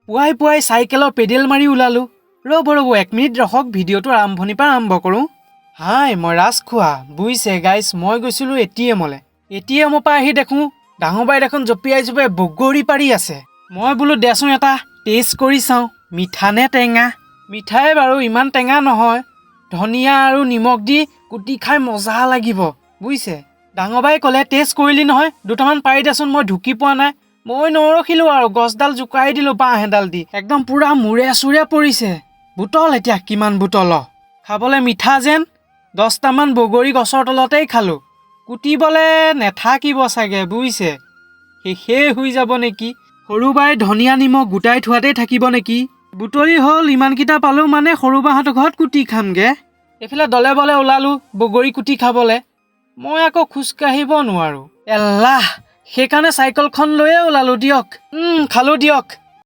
পুৱাই পুৱাই চাইকেলৰ পেডেল মাৰি ওলালোঁ। ৰ'ব 1 মিনিট ৰখক, ভিডিঅ'টো আৰম্ভণিৰ পৰা আৰম্ভ কৰোঁ। হাই, মই ৰাজখোৱা বুজিছে গাইছ। মই গৈছিলোঁ ATMলৈ। ATMৰ পৰা আহি দেখোঁ ডাঙৰ বাই দেখোন জঁপিয়াই বগৰী পাৰি আছে। মই বোলো দেচোন এটা টেষ্ট কৰি চাওঁ, মিঠা নে টেঙা। মিঠাই বাৰু, ইমান টেঙা নহয়। ধনিয়া আৰু নিমখ দি কুটি খাই মজা লাগিব বুজিছে। ডাঙৰ বাই ক'লে টেষ্ট কৰিলি নহয়, দুটামান পাৰি দেচোন। মই ঢুকি পোৱা নাই। মই নৰখিলোঁ আৰু গছডাল জোকাৰি দিলোঁ বাঁহ এডাল দি। একদম পুৰা মূৰে চুৰে পৰিছে। বুটল এতিয়া কিমান বুটল খাবলৈ মিঠা যেন। 10টামান বগৰী গছৰ তলতেই খালোঁ। কুটিবলৈ নেথাকিব চাগে বুজিছে, শেষেই হৈ যাব নেকি। সৰু বাই ধনিয়া নিমখ গোটাই থোৱাতেই থাকিব নেকি। বুটলি হ'ল, ইমানকেইটা পালোঁ মানে সৰু বাহঁতৰ ঘৰত কুটি খামগে। এইফালে দলে বলে ওলালোঁ বগৰী কুটি খাবলৈ। মই আকৌ খোজকাঢ়িব নোৱাৰোঁ, এলাহ। সেইকাৰণে চাইকেলখন লৈয়ে ওলালোঁ দিয়ক। খালোঁ দিয়ক।